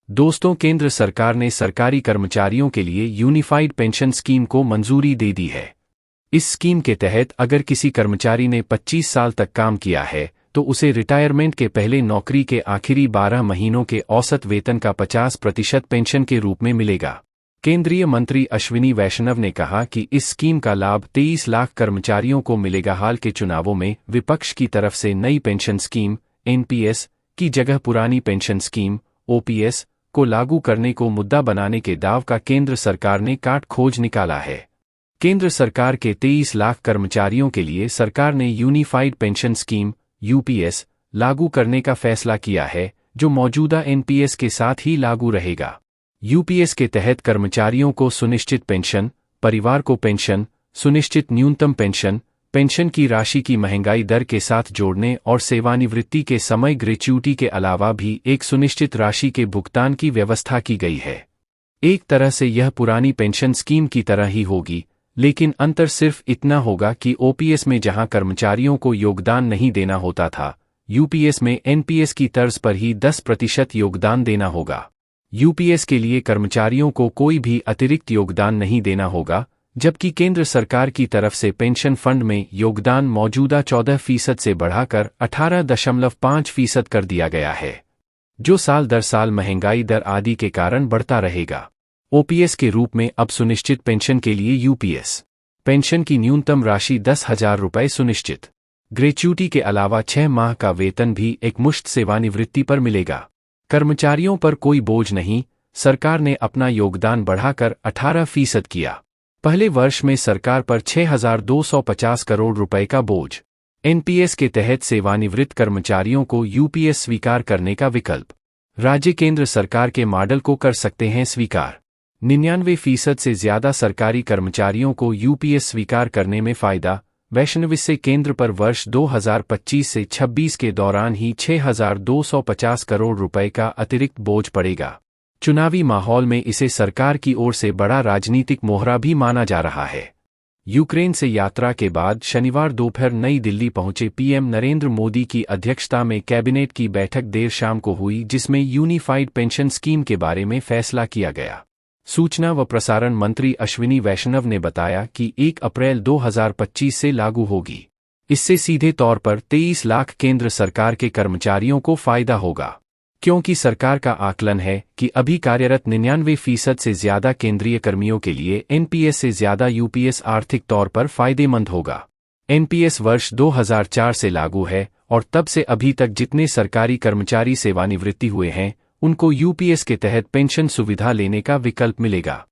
दोस्तों, केंद्र सरकार ने सरकारी कर्मचारियों के लिए यूनिफाइड पेंशन स्कीम को मंजूरी दे दी है। इस स्कीम के तहत अगर किसी कर्मचारी ने 25 साल तक काम किया है तो उसे रिटायरमेंट के पहले नौकरी के आखिरी 12 महीनों के औसत वेतन का 50% पेंशन के रूप में मिलेगा। केंद्रीय मंत्री अश्विनी वैष्णव ने कहा कि इस स्कीम का लाभ 23 लाख कर्मचारियों को मिलेगा। हाल के चुनावों में विपक्ष की तरफ से नई पेंशन स्कीम एनपीएस की जगह पुरानी पेंशन स्कीम ओपीएस को लागू करने को मुद्दा बनाने के दाव का केंद्र सरकार ने काट खोज निकाला है। केंद्र सरकार के 23 लाख कर्मचारियों के लिए सरकार ने यूनिफाइड पेंशन स्कीम यूपीएस लागू करने का फैसला किया है, जो मौजूदा एनपीएस के साथ ही लागू रहेगा। यूपीएस के तहत कर्मचारियों को सुनिश्चित पेंशन, परिवार को पेंशन, सुनिश्चित न्यूनतम पेंशन, पेंशन की राशि की महंगाई दर के साथ जोड़ने और सेवानिवृत्ति के समय ग्रेच्युटी के अलावा भी एक सुनिश्चित राशि के भुगतान की व्यवस्था की गई है। एक तरह से यह पुरानी पेंशन स्कीम की तरह ही होगी, लेकिन अंतर सिर्फ इतना होगा कि ओपीएस में जहां कर्मचारियों को योगदान नहीं देना होता था, यूपीएस में एनपीएस की तर्ज पर ही 10% योगदान देना होगा। यूपीएस के लिए कर्मचारियों को कोई भी अतिरिक्त योगदान नहीं देना होगा, जबकि केंद्र सरकार की तरफ से पेंशन फंड में योगदान मौजूदा 14% से बढ़ाकर 18.5% कर दिया गया है, जो साल दर साल महंगाई दर आदि के कारण बढ़ता रहेगा। ओपीएस के रूप में अब सुनिश्चित पेंशन के लिए यूपीएस पेंशन की न्यूनतम राशि 10,000 रुपये सुनिश्चित ग्रेच्युटी के अलावा 6 माह का वेतन भी एकमुश्त सेवानिवृत्ति पर मिलेगा। कर्मचारियों पर कोई बोझ नहीं, सरकार ने अपना योगदान बढ़ाकर 18% किया। पहले वर्ष में सरकार पर 6,250 करोड़ रुपए का बोझ। एनपीएस के तहत सेवानिवृत्त कर्मचारियों को यूपीएस स्वीकार करने का विकल्प। राज्य केंद्र सरकार के मॉडल को कर सकते हैं स्वीकार। 99% से ज्यादा सरकारी कर्मचारियों को यूपीएस स्वीकार करने में फायदा। वैष्णव से केंद्र पर वर्ष 2025 से 26 के दौरान ही 6,250 करोड़ रुपए का अतिरिक्त बोझ पड़ेगा। चुनावी माहौल में इसे सरकार की ओर से बड़ा राजनीतिक मोहरा भी माना जा रहा है। यूक्रेन से यात्रा के बाद शनिवार दोपहर नई दिल्ली पहुंचे पीएम नरेंद्र मोदी की अध्यक्षता में कैबिनेट की बैठक देर शाम को हुई, जिसमें यूनिफाइड पेंशन स्कीम के बारे में फैसला किया गया। सूचना व प्रसारण मंत्री अश्विनी वैष्णव ने बताया कि 1 अप्रैल 2025 से लागू होगी। इससे सीधे तौर पर 23 लाख केंद्र सरकार के कर्मचारियों को फायदा होगा, क्योंकि सरकार का आकलन है कि अभी कार्यरत 99% से ज्यादा केंद्रीय कर्मियों के लिए एनपीएस से ज्यादा यूपीएस आर्थिक तौर पर फायदेमंद होगा। एनपीएस वर्ष 2004 से लागू है और तब से अभी तक जितने सरकारी कर्मचारी सेवानिवृत्ति हुए हैं, उनको यूपीएस के तहत पेंशन सुविधा लेने का विकल्प मिलेगा।